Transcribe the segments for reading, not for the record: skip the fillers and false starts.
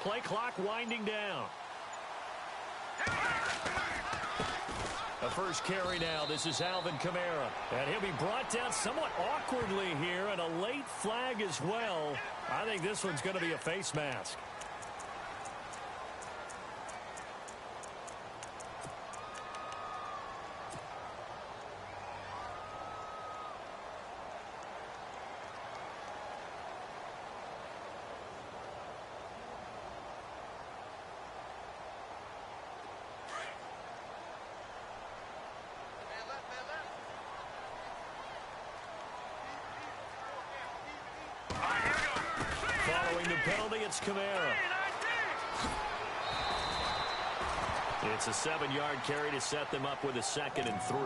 play clock winding down. The first carry now. This is Alvin Kamara. And he'll be brought down somewhat awkwardly here, and a late flag as well. I think this one's going to be a face mask. Penalty, it's Kamara. It's a 7-yard carry to set them up with a 2nd and 3.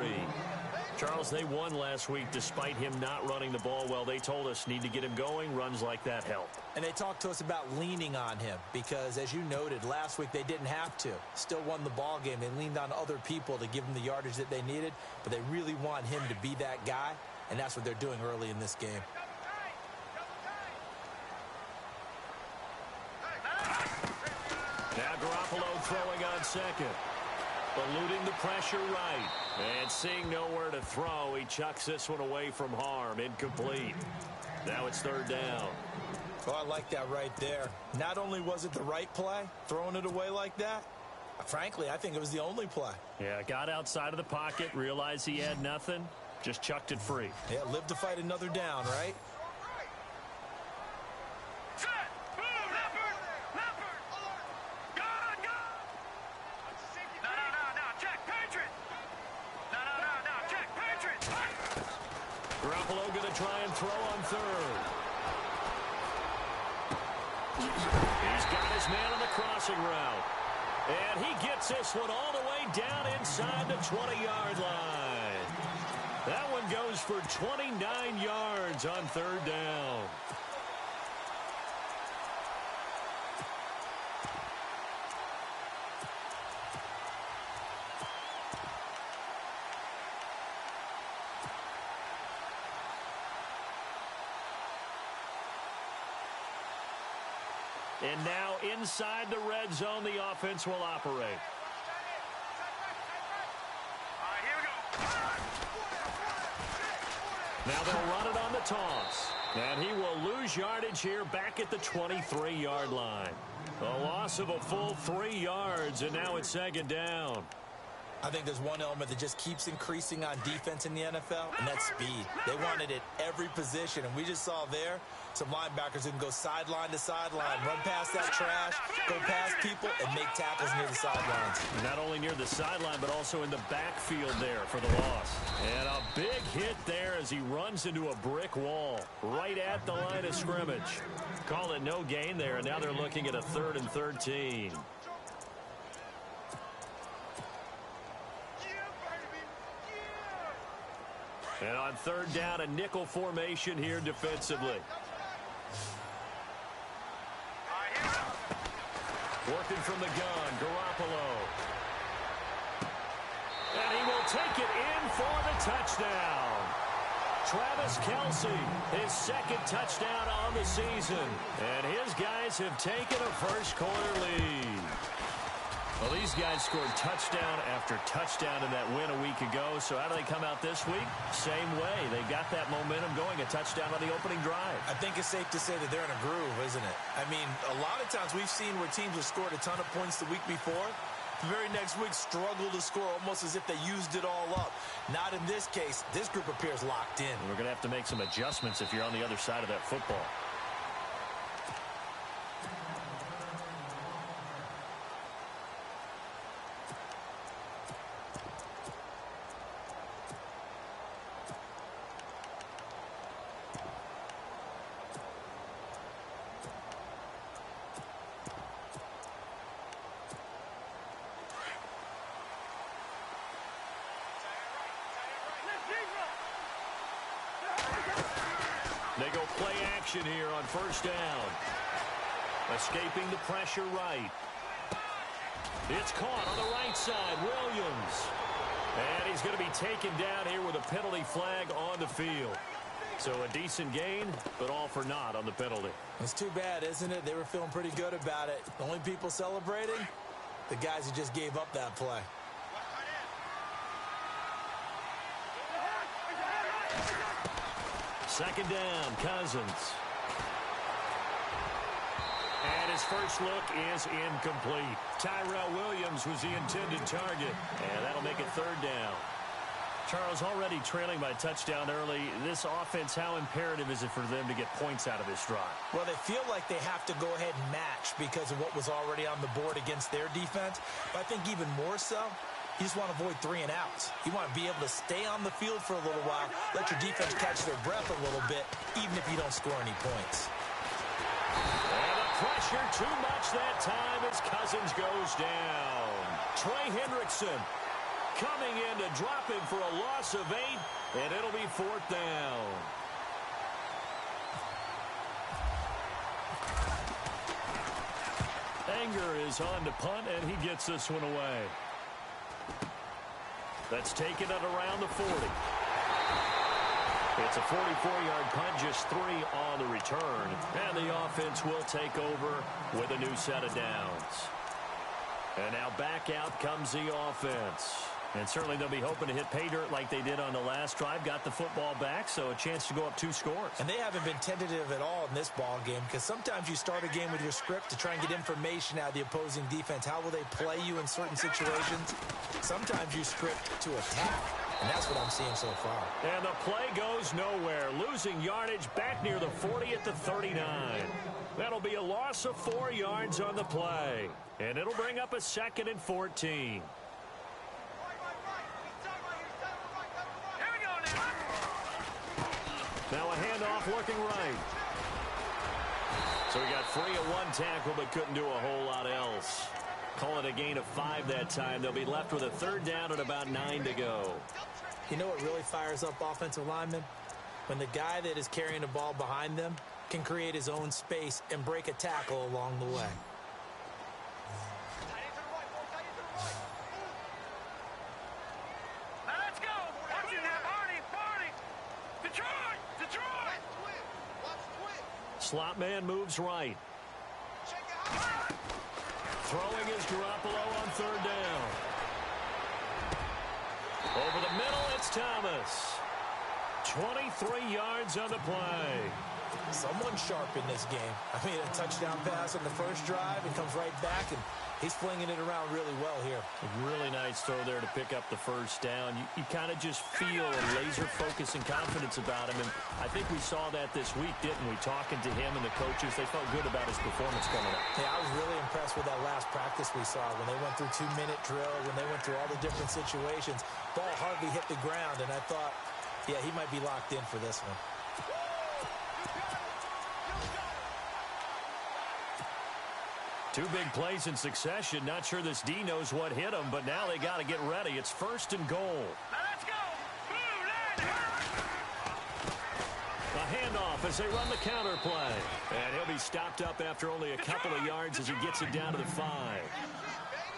Charles, they won last week despite him not running the ball well. They told us need to get him going. Runs like that help. And they talked to us about leaning on him because, as you noted, last week they didn't have to. Still won the ball game. They leaned on other people to give them the yardage that they needed, but they really want him to be that guy, and that's what they're doing early in this game. Now Garoppolo throwing on 2nd. Eluding the pressure right. And seeing nowhere to throw, he chucks this one away from harm. Incomplete. Now it's 3rd down. Oh, I like that right there. Not only was it the right play, throwing it away like that, frankly, I think it was the only play. Yeah, got outside of the pocket, realized he had nothing, just chucked it free. Yeah, live to fight another down, right? Garoppolo going to try and throw on 3rd. He's got his man on the crossing route. And he gets this one all the way down inside the 20-yard line. That one goes for 29 yards on 3rd down. And now inside the red zone, the offense will operate. Now they'll run it on the toss. And he will lose yardage here back at the 23-yard line. A loss of a full 3 yards, and now it's 2nd down. I think there's one element that just keeps increasing on defense in the NFL, and that's speed. They want it at every position, and we just saw there some linebackers who can go sideline to sideline, run past that trash, go past people, and make tackles near the sidelines. Not only near the sideline, but also in the backfield there for the loss. And a big hit there as he runs into a brick wall right at the line of scrimmage. Call it no gain there, and now they're looking at a 3rd and 13. And on 3rd down, a nickel formation here defensively. Working from the gun, Garoppolo. And he will take it in for the touchdown. Travis Kelce, his 2nd touchdown on the season. And his guys have taken a first-quarter lead. Well, these guys scored touchdown after touchdown in that win a week ago. So how do they come out this week? Same way. They got that momentum going, a touchdown on the opening drive. I think it's safe to say that they're in a groove, isn't it? I mean, a lot of times we've seen where teams have scored a ton of points the week before. The very next week struggle to score almost as if they used it all up. Not in this case. This group appears locked in. And we're going to have to make some adjustments if you're on the other side of that football. They go play action here on 1st down. Escaping the pressure right. It's caught on the right side. Williams. And he's going to be taken down here with a penalty flag on the field. So a decent gain, but all for naught on the penalty. It's too bad, isn't it? They were feeling pretty good about it. The only people celebrating, the guys who just gave up that play. Second down, Cousins. And his first look is incomplete. Tyrell Williams was the intended target. And that'll make it third down. Charles, already trailing by a touchdown early. This offense, how imperative is it for them to get points out of this drive? Well, they feel like they have to go ahead and match because of what was already on the board against their defense. But I think even more so, you just want to avoid 3 and outs. You want to be able to stay on the field for a little while, let your defense catch their breath a little bit, even if you don't score any points. And the pressure too much that time as Cousins goes down. Trey Hendrickson coming in to drop him for a loss of 8, and it'll be 4th down. Anger is on to punt, and he gets this one away. That's taken at around the 40. It's a 44-yard punt, just 3 on the return. And the offense will take over with a new set of downs. And now back out comes the offense. And certainly they'll be hoping to hit pay dirt like they did on the last drive. Got the football back, so a chance to go up 2 scores. And they haven't been tentative at all in this ball game because sometimes you start a game with your script to try and get information out of the opposing defense. How will they play you in certain situations? Sometimes you script to attack, and that's what I'm seeing so far. And the play goes nowhere. Losing yardage back near the 40 at the 39. That'll be a loss of 4 yards on the play. And it'll bring up a 2nd and 14. Now a handoff looking right. So he got free of 1 tackle but couldn't do a whole lot else. Call it a gain of 5 that time. They'll be left with a 3rd down and about 9 to go. You know what really fires up offensive linemen? When the guy that is carrying the ball behind them can create his own space and break a tackle along the way. Slot man moves right. Throwing is Garoppolo on 3rd down. Over the middle, it's Thomas. 23 yards on the play. Someone sharp in this game. I mean, a touchdown pass on the first drive and comes right back, and he's flinging it around really well here. A really nice throw there to pick up the first down. You kind of just feel a laser focus and confidence about him, and I think we saw that this week, didn't we? Talking to him and the coaches, they felt good about his performance coming up. Yeah, I was really impressed with that last practice we saw when they went through 2-minute drill, when they went through all the different situations. Ball hardly hit the ground, and I thought, yeah, he might be locked in for this one. Two big plays in succession. Not sure this D knows what hit him, but now they got to get ready. It's 1st and goal. Let's go. A handoff as they run the counter play. And he'll be stopped up after only a couple of yards as he gets it down to the 5.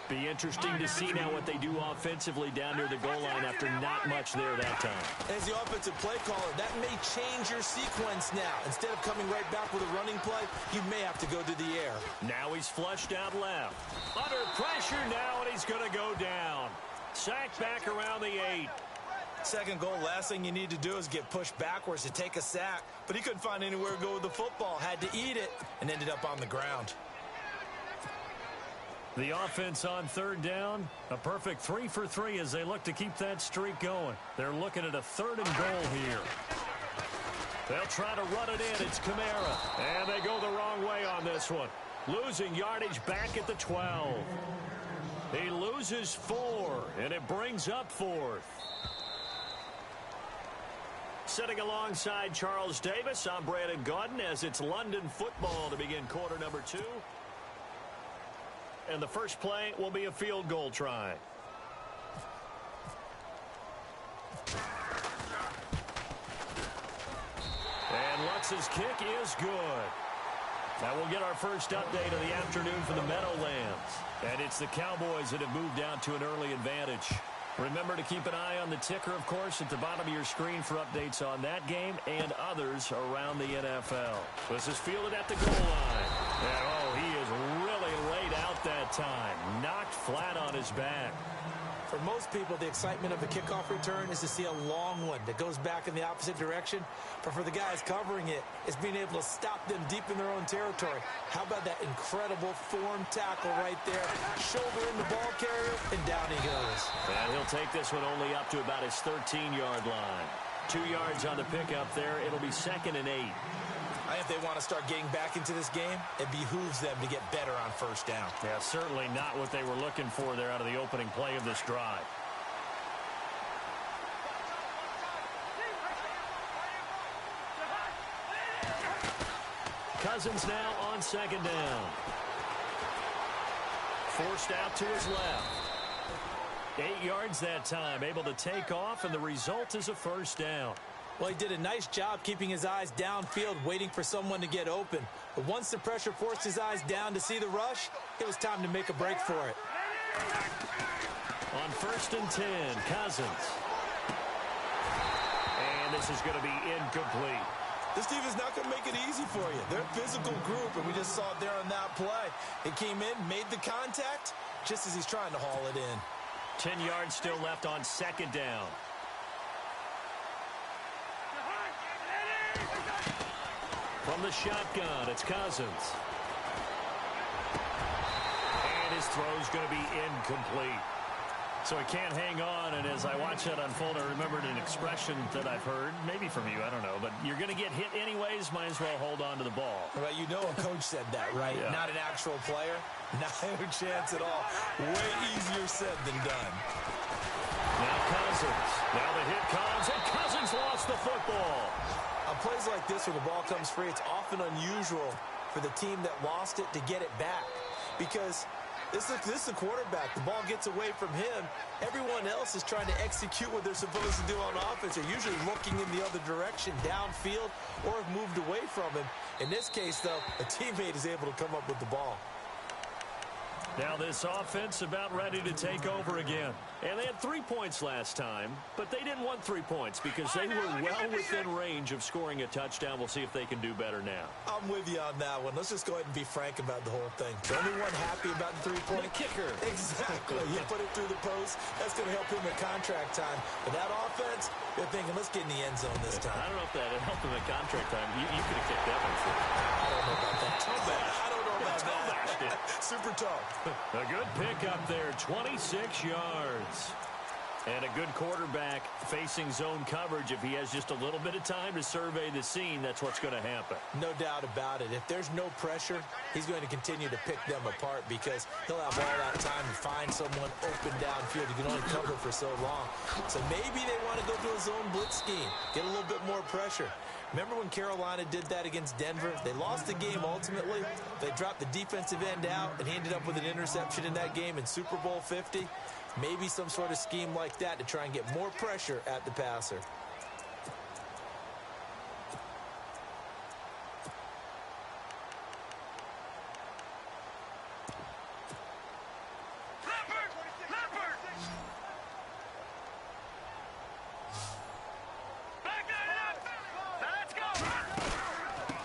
Be interesting to see now what they do offensively down near the goal line after not much there that time. As the offensive play caller, that may change your sequence now. Instead of coming right back with a running play, you may have to go to the air. Now he's flushed out left. Under pressure now, and he's going to go down. Sacked back around the 8. Second goal, last thing you need to do is get pushed backwards to take a sack. But he couldn't find anywhere to go with the football. Had to eat it and ended up on the ground. The offense on 3rd down, a perfect 3 for 3 as they look to keep that streak going. They're looking at a 3rd and goal here. They'll try to run it in. It's Kamara. And they go the wrong way on this one. Losing yardage back at the 12. He loses 4, and it brings up 4th. Sitting alongside Charles Davis, I'm Brandon Gaudin as it's London football to begin quarter number 2. And the first play will be a field goal try. And Lutz's kick is good. That will get our first update of the afternoon for the Meadowlands. And it's the Cowboys that have moved out to an early advantage. Remember to keep an eye on the ticker, of course, at the bottom of your screen for updates on that game and others around the NFL. This is fielded at the goal line. And, oh, he is really laid out that time. Knocked flat on his back. For most people, the excitement of a kickoff return is to see a long one that goes back in the opposite direction. But for the guys covering it, it's being able to stop them deep in their own territory. How about that incredible form tackle right there? Shoulder in the ball carrier, and down he goes. And he'll take this one only up to about his 13-yard line. 2 yards on the pickup there. It'll be 2nd and 8. I think if they want to start getting back into this game, it behooves them to get better on first down. Yeah, certainly not what they were looking for there out of the opening play of this drive. Cousins now on 2nd down. Forced out to his left. 8 yards that time, able to take off, and the result is a first down. Well, he did a nice job keeping his eyes downfield, waiting for someone to get open. But once the pressure forced his eyes down to see the rush, it was time to make a break for it. On 1st and 10, Cousins. And this is going to be incomplete. This team is not going to make it easy for you. They're a physical group, and we just saw it there on that play. It came in, made the contact, just as he's trying to haul it in. 10 yards still left on 2nd down. From the shotgun, it's Cousins. And his throw's going to be incomplete. So he can't hang on, and as I watch that unfold, I remembered an expression that I've heard, maybe from you, I don't know, but you're going to get hit anyways, might as well hold on to the ball. Right, you know a coach said that, right? Yeah. Not an actual player. No chance at all. Way easier said than done. Now Cousins. Now the hit comes, and Cousins lost the football. On plays like this where the ball comes free, it's often unusual for the team that lost it to get it back. Because this is the quarterback. The ball gets away from him. Everyone else is trying to execute what they're supposed to do on offense. They're usually looking in the other direction, downfield, or have moved away from him. In this case, though, a teammate is able to come up with the ball. Now this offense about ready to take over again. And they had 3 points last time, but they didn't want 3 points because they were well within range of scoring a touchdown. We'll see if they can do better now. I'm with you on that one. Let's just go ahead and be frank about the whole thing. The only one happy about the 3-point? The kicker. Exactly. You put it through the post. That's going to help him at contract time. But that offense, they're thinking, let's get in the end zone this time. I don't know if that helped him at contract time. You could have kicked that one. I don't know about that. I don't know about that. Super tall. A good pickup there, 26 yards. And a good quarterback facing zone coverage. If he has just a little bit of time to survey the scene, that's what's going to happen. No doubt about it. If there's no pressure, he's going to continue to pick them apart because he'll have all that time to find someone open downfield. He can only cover for so long. So maybe they want to go to a zone blitz scheme, get a little bit more pressure. Remember when Carolina did that against Denver? They lost the game ultimately. They dropped the defensive end out, and he ended up with an interception in that game in Super Bowl 50. Maybe some sort of scheme like that to try and get more pressure at the passer.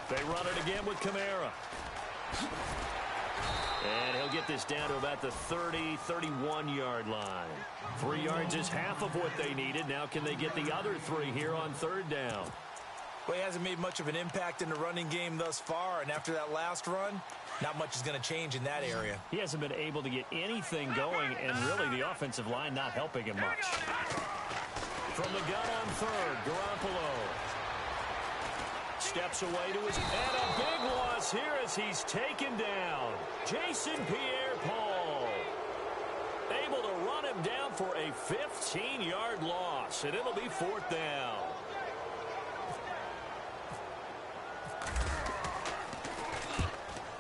They run it again with Kamara. And he'll get this down to about the 31-yard line. 3 yards is half of what they needed. Now can they get the other 3 here on 3rd down? Well, he hasn't made much of an impact in the running game thus far, and after that last run, not much is going to change in that area. He hasn't been able to get anything going, and really the offensive line not helping him much. From the gun on 3rd, Garoppolo steps away to his, and a big loss here as he's taken down. Jason Pierre-Paul able to run him down for a 15-yard loss, and it'll be 4th down.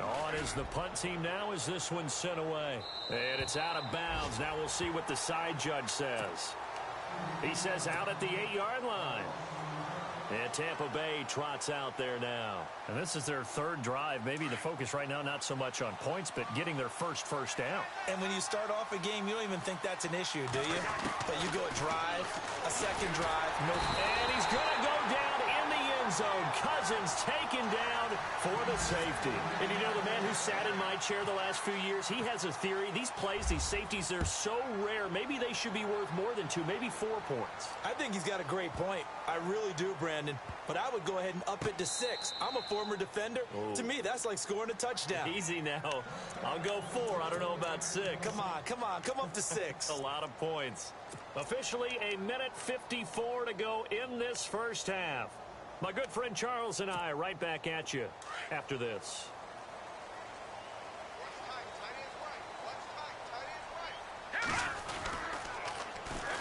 On is the punt team now as this one's sent away. And it's out of bounds. Now we'll see what the side judge says. He says out at the 8-yard line. And Tampa Bay trots out there now. And this is their third drive. Maybe the focus right now not so much on points, but getting their first down. And when you start off a game, you don't even think that's an issue, do you? But you go a drive, a second drive, no. And he's going to go down in the end zone. Cousins taken down for the safety. And you know, the man who sat in my chair the last few years, he has a theory. These plays, these safeties, they're so rare. Maybe they should be worth more than 2, maybe 4 points. I think he's got a great point. I really do, Brandon. But I would go ahead and up it to 6. I'm a former defender. Oh. To me, that's like scoring a touchdown. Easy now. I'll go 4. I don't know about 6. Come on. Come up to 6. A lot of points. Officially, 1:54 to go in this first half. My good friend Charles and I right back at you after this.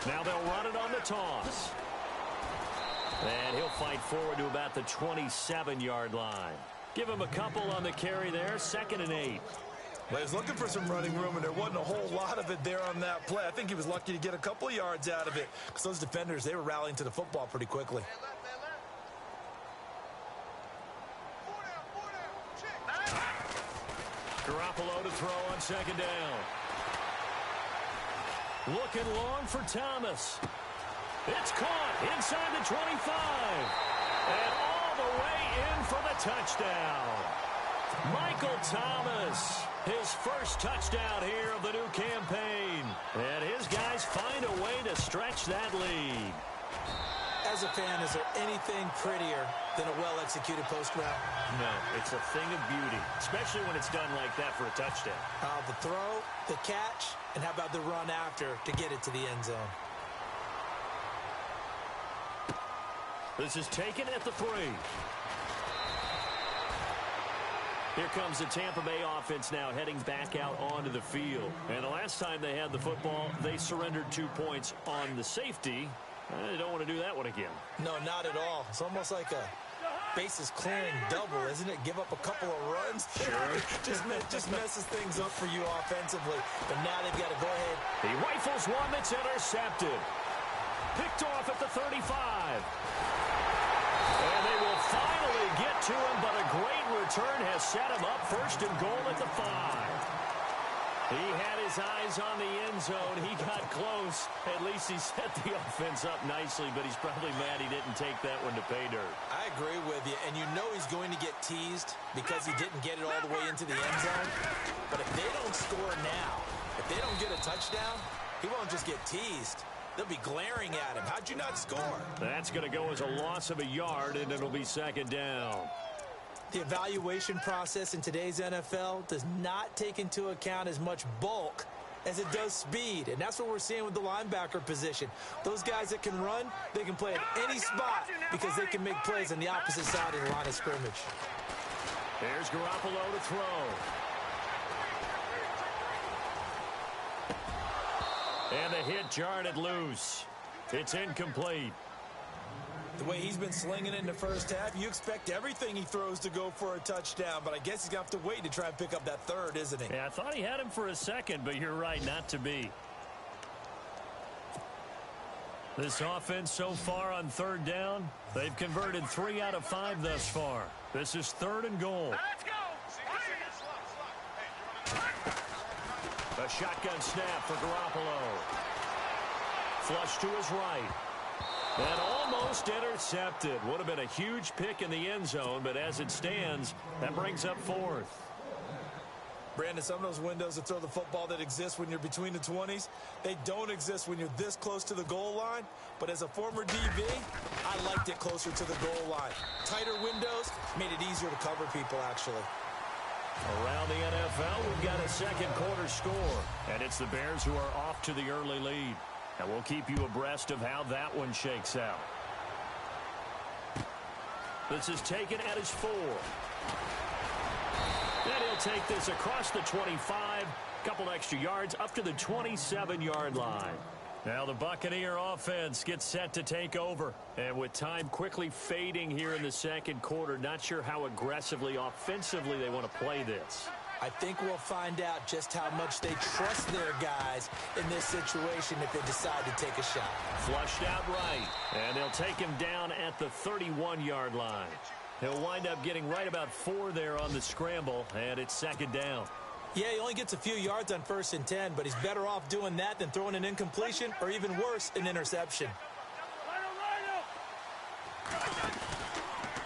Now they'll run it on the toss. And he'll fight forward to about the 27-yard line. Give him a couple on the carry there, 2nd and 8. Well, he was looking for some running room, and there wasn't a whole lot of it there on that play. I think he was lucky to get a couple of yards out of it because those defenders, they were rallying to the football pretty quickly. Garoppolo to throw on 2nd down. Looking long for Thomas. It's caught inside the 25. And all the way in for the touchdown. Michael Thomas, his first touchdown here of the new campaign. And his guys find a way to stretch that lead. As a fan, is there anything prettier than a well-executed post route? No, it's a thing of beauty, especially when it's done like that for a touchdown. The throw, the catch, and how about the run after to get it to the end zone? This is taken at the 3. Here comes the Tampa Bay offense now heading back out onto the field. And the last time they had the football, they surrendered 2 points on the safety. They don't want to do that one again. No, not at all. It's almost like a bases clearing double, isn't it? Give up a couple of runs. Sure. just messes things up for you offensively. But now they've got to go ahead. He rifles one that's intercepted. Picked off at the 35. And they will finally get to him, but a great return has set him up 1st and goal at the 5. He had his eyes on the end zone. He got close. At least he set the offense up nicely, but he's probably mad he didn't take that one to pay dirt. I agree with you, and you know he's going to get teased because he didn't get it all the way into the end zone. But if they don't score now, if they don't get a touchdown, he won't just get teased. They'll be glaring at him. How'd you not score? That's going to go as a loss of a yard, and it'll be 2nd down. The evaluation process in today's NFL does not take into account as much bulk as it does speed, and that's what we're seeing with the linebacker position. Those guys that can run, they can play at any spot because they can make plays on the opposite side of the line of scrimmage. There's Garoppolo to throw. And the hit jarred it loose. It's incomplete. The way he's been slinging it in the first half, you expect everything he throws to go for a touchdown, but I guess he's going to have to wait to try and pick up that 3rd, isn't he? Yeah, I thought he had him for a second, but you're right, not to be. This offense so far on 3rd down, they've converted 3 out of 5 thus far. This is 3rd and goal. Let's go. A shotgun snap for Garoppolo. Flush to his right. And almost intercepted. Would have been a huge pick in the end zone, but as it stands, that brings up 4th. Brandon, some of those windows to throw the football that exist when you're between the 20s, they don't exist when you're this close to the goal line. But as a former DB, I liked it closer to the goal line. Tighter windows made it easier to cover people, actually. Around the NFL, we've got a 2nd quarter score. And it's the Bears who are off to the early lead. And we'll keep you abreast of how that one shakes out. This is taken at his 4. Then he'll take this across the 25. Couple extra yards up to the 27-yard line. Now the Buccaneer offense gets set to take over. And with time quickly fading here in the 2nd quarter, not sure how aggressively, offensively they want to play this. I think we'll find out just how much they trust their guys in this situation if they decide to take a shot. Flushed out right, and they'll take him down at the 31-yard line. He'll wind up getting right about 4 there on the scramble, and it's second down. Yeah, he only gets a few yards on 1st and 10, but he's better off doing that than throwing an incompletion or even worse, an interception.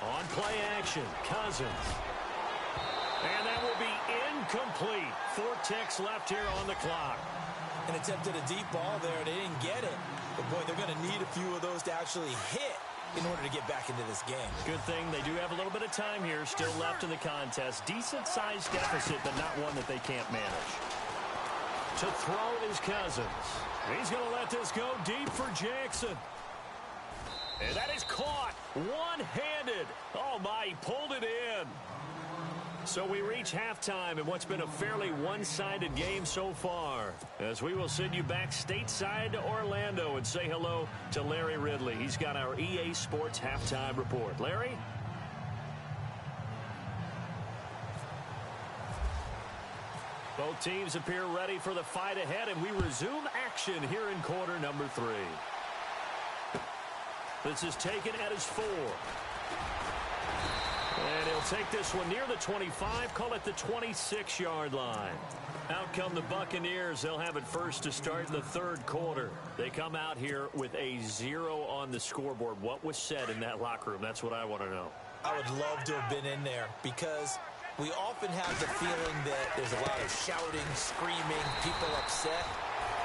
On play action, Cousins. And that will be incomplete. 4 ticks left here on the clock. And attempted a deep ball there. They didn't get it. But, boy, they're going to need a few of those to actually hit in order to get back into this game. Good thing they do have a little bit of time here still left in the contest. Decent-sized deficit, but not one that they can't manage. To throw is Cousins. He's going to let this go deep for Jackson. And that is caught one-handed. Oh, my, he pulled it in. So we reach halftime in what's been a fairly one-sided game so far, as we will send you back stateside to Orlando and say hello to Larry Ridley. He's got our EA Sports halftime report. Larry? Both teams appear ready for the fight ahead, and we resume action here in quarter number 3. This is taken at his 4. And he'll take this one near the 25, call it the 26-yard line. Out come the Buccaneers. They'll have it first to start the third quarter. They come out here with a 0 on the scoreboard. What was said in that locker room? That's what I want to know. I would love to have been in there because we often have the feeling that there's a lot of shouting, screaming, people upset.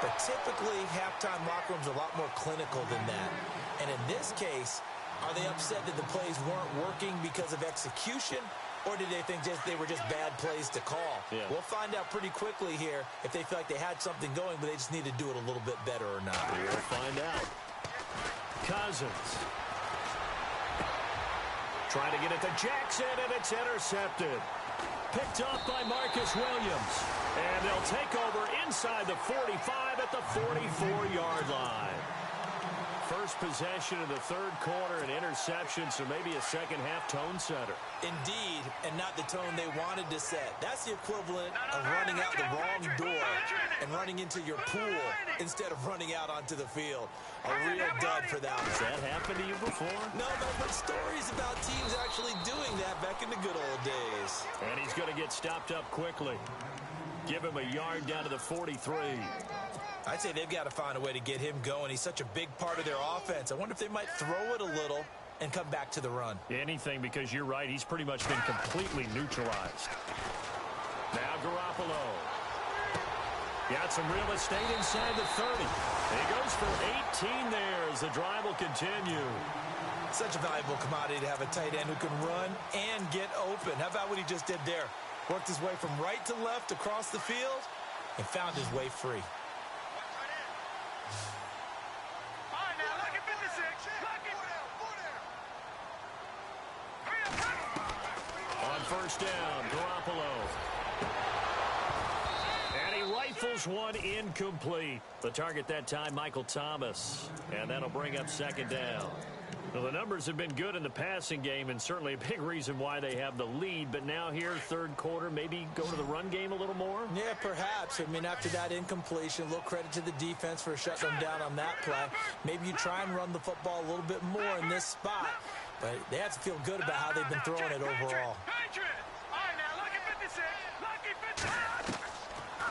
But typically, halftime locker rooms are a lot more clinical than that. And in this case, are they upset that the plays weren't working because of execution, or did they think they were just bad plays to call? Yeah. We'll find out pretty quickly here if they feel like they had something going, but they just need to do it a little bit better or not. We'll find out. Cousins. Trying to get it to Jackson, and it's intercepted. Picked up by Marcus Williams. And they'll take over inside the 45 at the 44-yard line. First possession of the third quarter, an interception, so maybe a second-half tone setter. Indeed, and not the tone they wanted to set. That's the equivalent of running out the wrong door and running into your pool instead of running out onto the field. A real dud for that one. Has that happened to you before? No, but stories about teams actually doing that back in the good old days. And he's going to get stopped up quickly. Give him a yard down to the 43. I'd say they've got to find a way to get him going. He's such a big part of their offense. I wonder if they might throw it a little and come back to the run. Anything, because you're right. He's pretty much been completely neutralized. Now Garoppolo. Got some real estate inside the 30. He goes for 18 there as the drive will continue. Such a valuable commodity to have a tight end who can run and get open. How about what he just did there? Worked his way from right to left across the field and found his way free. On first down, Garoppolo. And he rifles one incomplete. The target that time, Michael Thomas. And that'll bring up second down. Well, the numbers have been good in the passing game, and certainly a big reason why they have the lead. But now here, third quarter, maybe go to the run game a little more? Yeah, perhaps. I mean, after that incompletion, a little credit to the defense for shutting them down on that play. Maybe you try and run the football a little bit more in this spot. But they have to feel good about how they've been throwing it overall.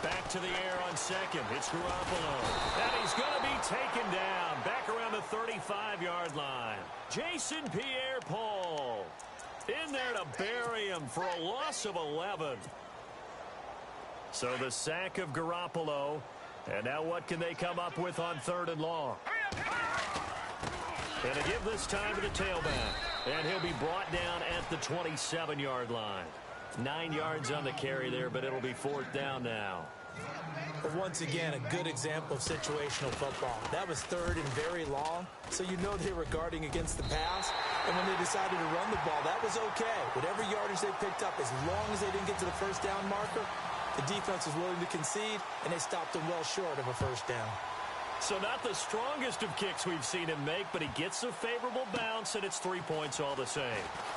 Back to the air on second. It's Garoppolo. And he's going to be taken down. Back around the 35-yard line. Jason Pierre-Paul in there to bury him for a loss of 11. So the sack of Garoppolo. And now what can they come up with on third and long? And to give this time to the tailback. And he'll be brought down at the 27-yard line. 9 yards on the carry there, but it'll be fourth down now. But once again, a good example of situational football. That was third and very long, so you know they were guarding against the pass. And when they decided to run the ball, that was okay. Whatever yardage they picked up, as long as they didn't get to the first down marker, the defense was willing to concede, and they stopped them well short of a first down. So not the strongest of kicks we've seen him make, but he gets a favorable bounce, and it's 3 points all the same.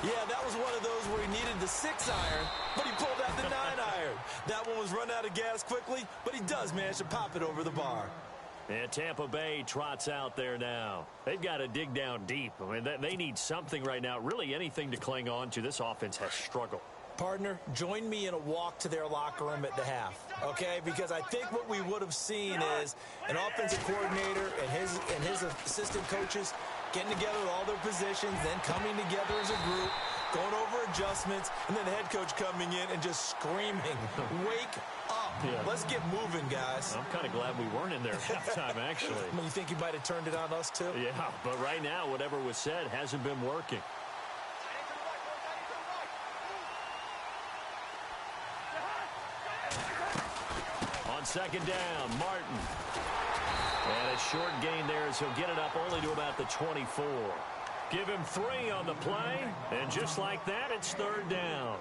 Yeah, that was one of those where he needed the 6-iron, but he pulled out the 9-iron. That one was run out of gas quickly, but he does manage to pop it over the bar. And Tampa Bay trots out there now. They've got to dig down deep. I mean, they need something right now, really anything to cling on to. This offense has struggled. Partner, join me in a walk to their locker room at the half, okay? Because I think what we would have seen is an offensive coordinator and his assistant coaches getting together with all their positions, then coming together as a group, going over adjustments, and then the head coach coming in and just screaming, wake up. Yeah. Let's get moving, guys. I'm kind of glad we weren't in there at halftime, actually. I mean, you think he might have turned it on us, too? Yeah, but right now, whatever was said hasn't been working. On second down, Martin. And a short gain there as he'll get it up only to about the 24. Give him 3 on the play, and just like that, it's third down.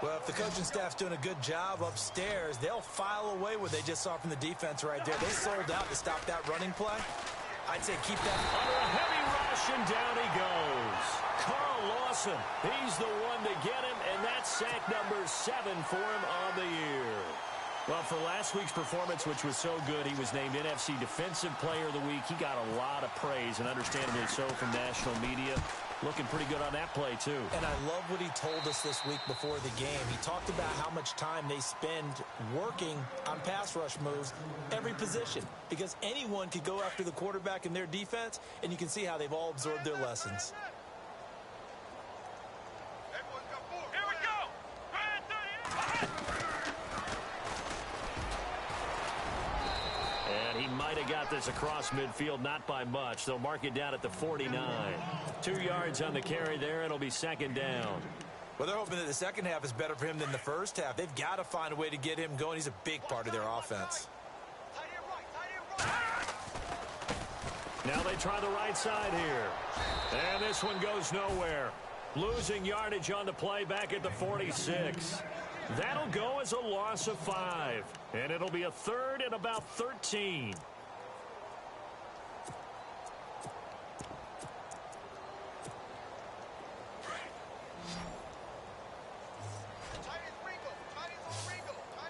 Well, if the coaching staff's doing a good job upstairs, they'll file away what they just saw from the defense right there. They sold out to stop that running play. I'd say keep that. Under a heavy rush, and down he goes. Carl Lawson, he's the one to get him, and that's sack number 7 for him on the year. Well, for last week's performance, which was so good, he was named NFC Defensive Player of the Week. He got a lot of praise, and understandably so, from national media. Looking pretty good on that play, too. And I love what he told us this week before the game. He talked about how much time they spend working on pass rush moves, every position, because anyone could go after the quarterback in their defense, and you can see how they've all absorbed their lessons. And he might have got this across midfield, not by much. They'll mark it down at the 49. 2 yards on the carry there. It'll be second down. Well, they're hoping that the second half is better for him than the first half. They've got to find a way to get him going. He's a big part of their offense. Now they try the right side here. And this one goes nowhere. Losing yardage on the play back at the 46. That'll go as a loss of 5. And it'll be a third and about 13.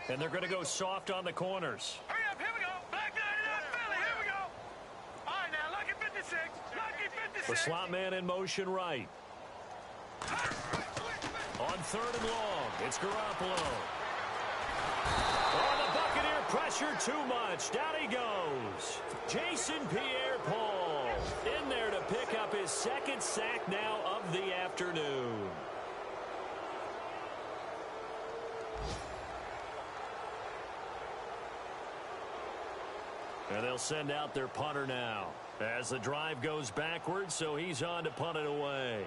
And they're going to go soft on the corners. Hurry up, here we go. Black 99 Philly, here we go. All right, now, lucky 56. Lucky 56. The slot man in motion right. On third and long, it's Garoppolo. Oh, the Buccaneer pressure too much. Down he goes. Jason Pierre-Paul in there to pick up his second sack now of the afternoon. And they'll send out their punter now as the drive goes backwards, so he's on to punt it away.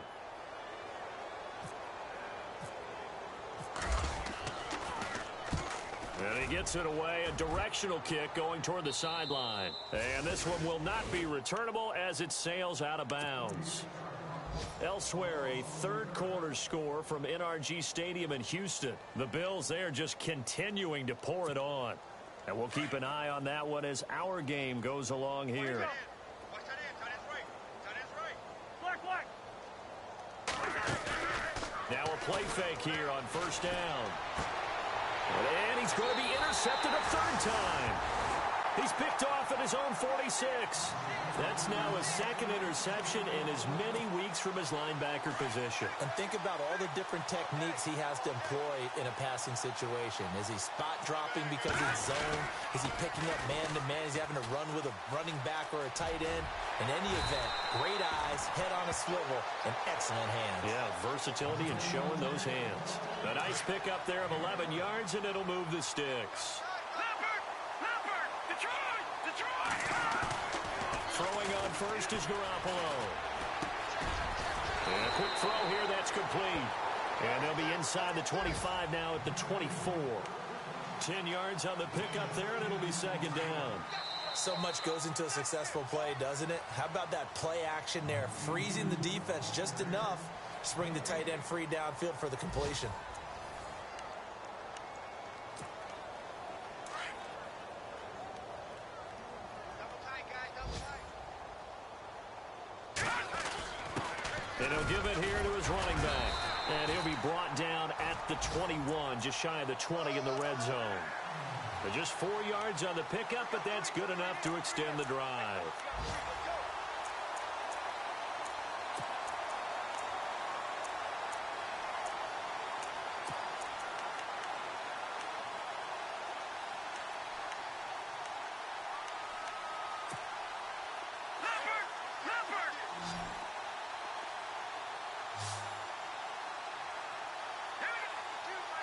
And he gets it away, a directional kick going toward the sideline. And this one will not be returnable as it sails out of bounds. Elsewhere, a third quarter score from NRG Stadium in Houston. The Bills, they are just continuing to pour it on. And we'll keep an eye on that one as our game goes along here. Now a play fake here on first down. And he's going to be intercepted a third time. He's picked off at his own 46. That's now his second interception in as many weeks from his linebacker position. And think about all the different techniques he has to employ in a passing situation. Is he spot dropping because he's zone? Is he picking up man-to-man? Is he having to run with a running back or a tight end? In any event, great eyes, head on a swivel, and excellent hands. Yeah, versatility and showing those hands. A nice pickup there of 11 yards, and it'll move the sticks. Throwing on first is Garoppolo. And a quick throw here, that's complete. And they'll be inside the 25 now at the 24. 10 yards on the pickup there, and it'll be second down. So much goes into a successful play, doesn't it? How about that play action there? Freezing the defense just enough to bring the tight end free downfield for the completion. And he'll give it here to his running back. And he'll be brought down at the 21, just shy of the 20 in the red zone. But just 4 yards on the pickup, but that's good enough to extend the drive.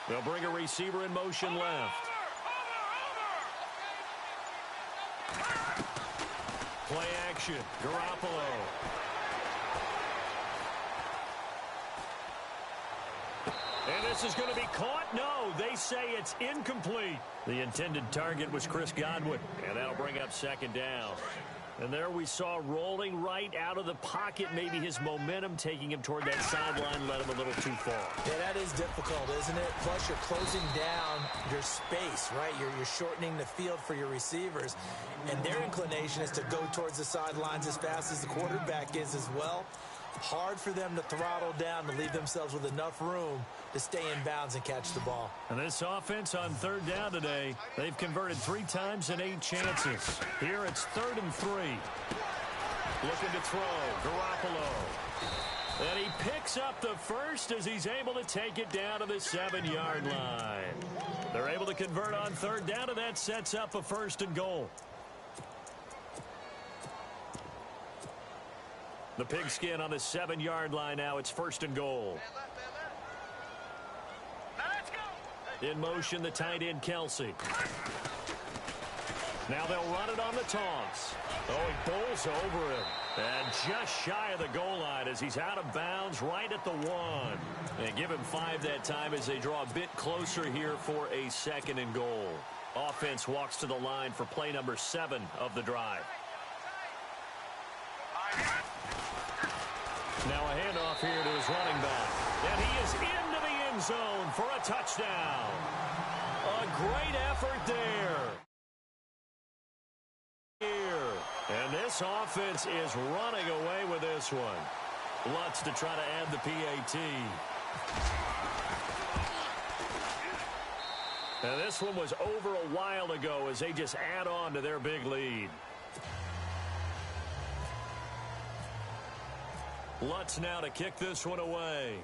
They'll bring a receiver in motion left. Play action. Garoppolo. And this is going to be caught. No, they say it's incomplete. The intended target was Chris Godwin. And that'll bring up second down. And there we saw rolling right out of the pocket. Maybe his momentum taking him toward that sideline led him a little too far. Yeah, that is difficult, isn't it? Plus, you're closing down your space, right? You're shortening the field for your receivers. And their inclination is to go towards the sidelines as fast as the quarterback is as well. Hard for them to throttle down to leave themselves with enough room to stay in bounds and catch the ball. And this offense on third down today, they've converted 3 times in 8 chances. Here it's 3rd and 3. Looking to throw. Garoppolo. And he picks up the first as he's able to take it down to the 7-yard line. They're able to convert on third down, and that sets up a 1st and goal. The pigskin on the 7-yard line now. It's 1st and goal. In motion, the tight end, Kelsey. Now they'll run it on the toss. Oh, he bowls over him. And just shy of the goal line as he's out of bounds right at the 1. And give him 5 that time as they draw a bit closer here for a 2nd and goal. Offense walks to the line for play number 7 of the drive. Now a handoff here to his running back. And he is into the end zone for a touchdown. A great effort there. And this offense is running away with this one. Lutz to try to add the PAT. And this one was over a while ago as they just add on to their big lead. Lutz now to kick this one away.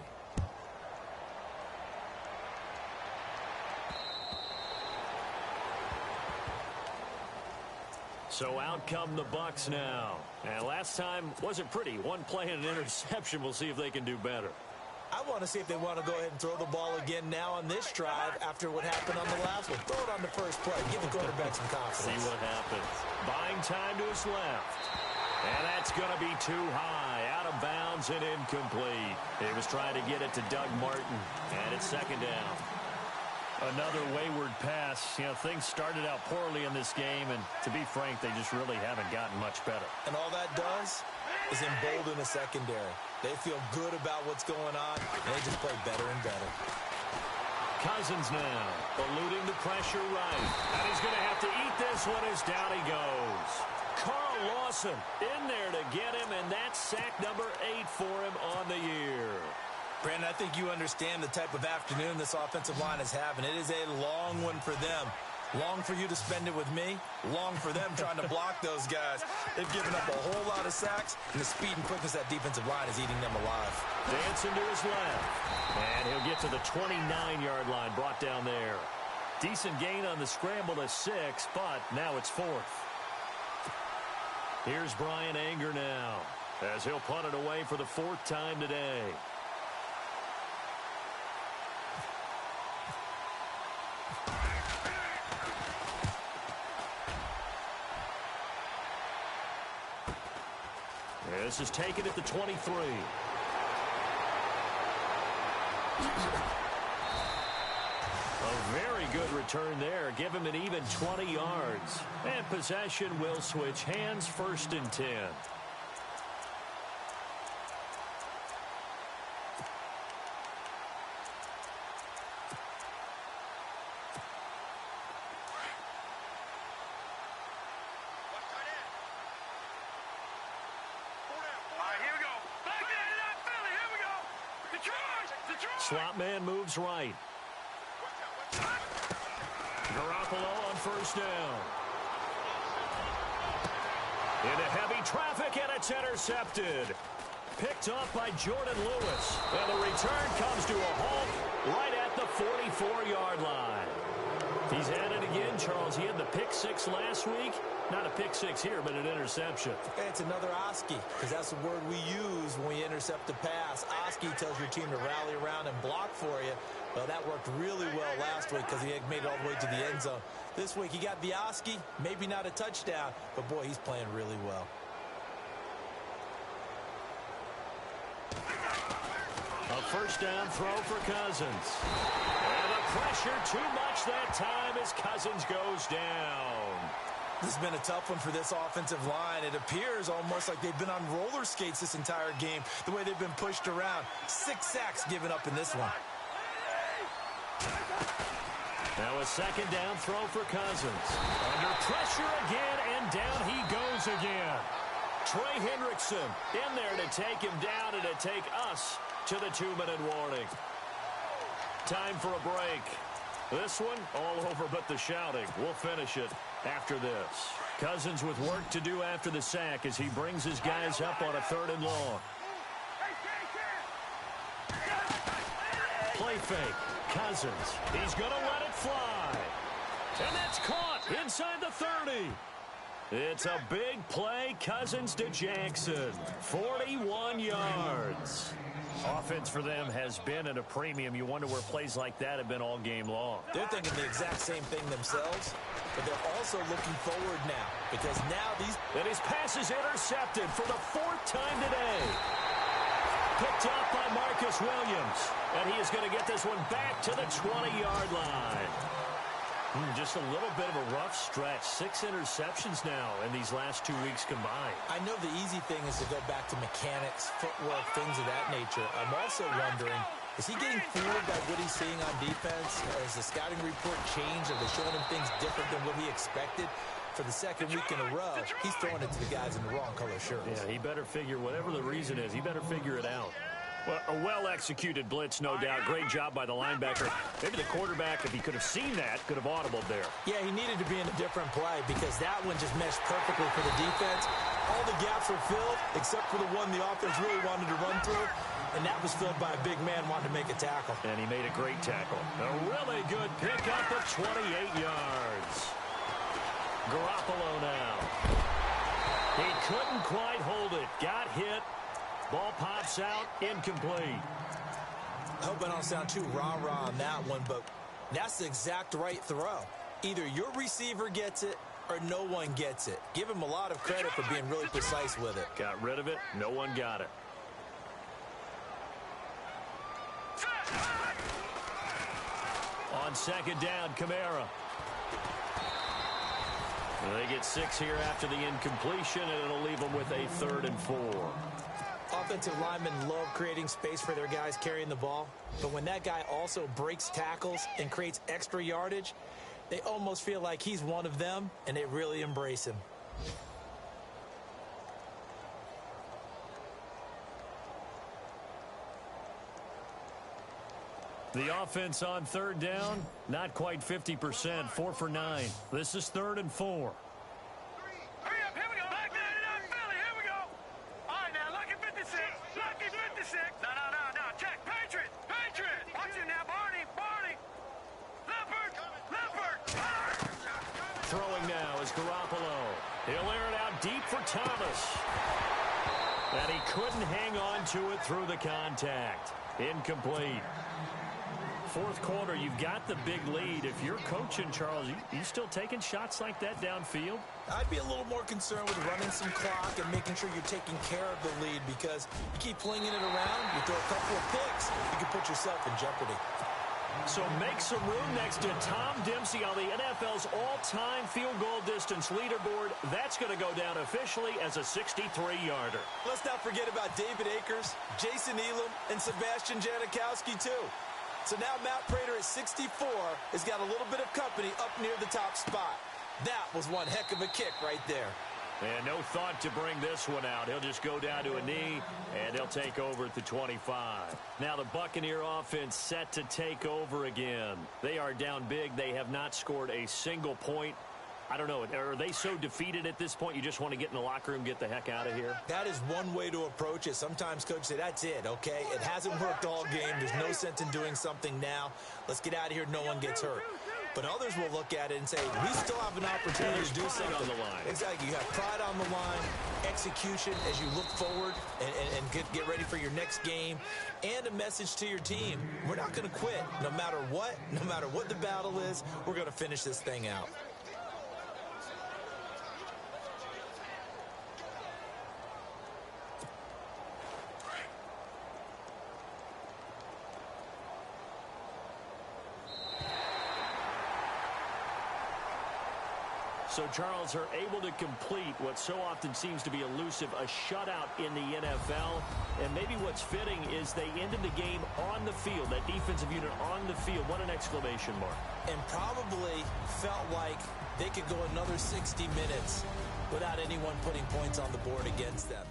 So out come the Bucs now. And last time wasn't pretty. One play and an interception. We'll see if they can do better. I want to see if they want to go ahead and throw the ball again now on this drive after what happened on the last one. Throw it on the first play. Give the quarterback some confidence. See what happens. Buying time to his left. And that's going to be too high. Out of bounds and incomplete. He was trying to get it to Doug Martin. And it's 2nd down. Another wayward pass. You know, things started out poorly in this game, and to be frank, they just really haven't gotten much better. And all that does is embolden the secondary. They feel good about what's going on, and they just play better and better. Cousins now, eluding the pressure right. And he's going to have to eat this one as down he goes. Carl Lawson in there to get him, and that's sack number 8 for him on the year. Brandon, I think you understand the type of afternoon this offensive line is having. It is a long one for them. Long for you to spend it with me. Long for them trying to block those guys. They've given up a whole lot of sacks, and the speed and quickness of that defensive line is eating them alive. Dancing to his left. And he'll get to the 29-yard line, brought down there. Decent gain on the scramble to 6, but now it's 4th. Here's Brian Anger now, as he'll punt it away for the 4th time today. This is taken at the 23. A very good return there. Give him an even 20 yards. And possession will switch hands, 1st and 10. Slot man moves right. Garoppolo on first down. Into heavy traffic, and it's intercepted. Picked off by Jordan Lewis. And the return comes to a halt right at the 44-yard line. He's had it again, Charles. He had the pick six last week. Not a pick six here, but an interception. Hey, it's another Oski, because that's the word we use when we intercept a pass. Oski tells your team to rally around and block for you. Well, that worked really well last week because he had made it all the way to the end zone. This week, he got the Oski, maybe not a touchdown, but boy, he's playing really well. A first down throw for Cousins. And the pressure too much that time as Cousins goes down. This has been a tough one for this offensive line. It appears almost like they've been on roller skates this entire game, the way they've been pushed around. 6 sacks given up in this one. Now a second down throw for Cousins. Under pressure again, and down he goes again. Trey Hendrickson in there to take him down and to take us to the 2-minute warning. Time for a break. This one all over but the shouting. We'll finish it after this. Cousins with work to do after the sack as he brings his guys up on a 3rd and long. Play fake. Cousins. He's going to let it fly. And that's caught inside the 30. It's a big play. Cousins to Jackson. 41 yards. Offense for them has been at a premium. You wonder where plays like that have been all game long. They're thinking the exact same thing themselves, but they're also looking forward now because now these... And his pass is intercepted for the 4th time today. Picked off by Marcus Williams. And he is going to get this one back to the 20-yard line. Just a little bit of a rough stretch. 6 interceptions now in these last 2 weeks combined. I know the easy thing is to go back to mechanics, footwork, things of that nature. I'm also wondering, is he getting fooled by what he's seeing on defense? Has the scouting report changed? Are they showing him things different than what he expected? For the 2nd week in a row, he's throwing it to the guys in the wrong color shirts. Yeah, he better figure, whatever the reason is, he better figure it out. Well, a well-executed blitz, no doubt. Great job by the linebacker. Maybe the quarterback, if he could have seen that, could have audibled there. Yeah, he needed to be in a different play because that one just meshed perfectly for the defense. All the gaps were filled except for the one the offense really wanted to run through, and that was filled by a big man wanting to make a tackle. And he made a great tackle. A really good pick up of 28 yards. Garoppolo now. He couldn't quite hold it. Got hit. Ball pops out, incomplete. I hope I don't sound too rah-rah on that one, but that's the exact right throw. Either your receiver gets it or no one gets it. Give him a lot of credit for being really precise with it. Got rid of it. No one got it. On 2nd down, Kamara. They get 6 here after the incompletion, and it'll leave them with a 3rd and 4. Offensive linemen love creating space for their guys carrying the ball, but when that guy also breaks tackles and creates extra yardage, they almost feel like he's one of them, and they really embrace him. The offense on 3rd down, not quite 50%, 4 for 9. This is 3rd and 4. Throwing now is Garoppolo. He'll air it out deep for Thomas. And he couldn't hang on to it through the contact. Incomplete. 4th quarter, you've got the big lead. If you're coaching, Charles, you still taking shots like that downfield? I'd be a little more concerned with running some clock and making sure you're taking care of the lead because you keep flinging it around, you throw a couple of picks, you can put yourself in jeopardy. So make some room next to Tom Dempsey on the NFL's all-time field goal distance leaderboard. That's going to go down officially as a 63-yarder. Let's not forget about David Akers, Jason Elam, and Sebastian Janikowski, too. So now Matt Prater at 64 has got a little bit of company up near the top spot. That was one heck of a kick right there. And no thought to bring this one out. He'll just go down to a knee, and they'll take over at the 25. Now the Buccaneer offense set to take over again. They are down big. They have not scored a single point. I don't know. Are they so defeated at this point you just want to get in the locker room, get the heck out of here? That is one way to approach it. Sometimes coaches say, that's it, okay? It hasn't worked all game. There's no sense in doing something now. Let's get out of here. No one gets hurt. But others will look at it and say, we still have an opportunity to do something on the line. Exactly. You have pride on the line, execution as you look forward and get ready for your next game, and a message to your team. We're not going to quit no matter what the battle is. We're going to finish this thing out. So Charles are able to complete what so often seems to be elusive, a shutout in the NFL. And maybe what's fitting is they ended the game on the field, that defensive unit on the field. What an exclamation mark. And probably felt like they could go another 60 minutes without anyone putting points on the board against them.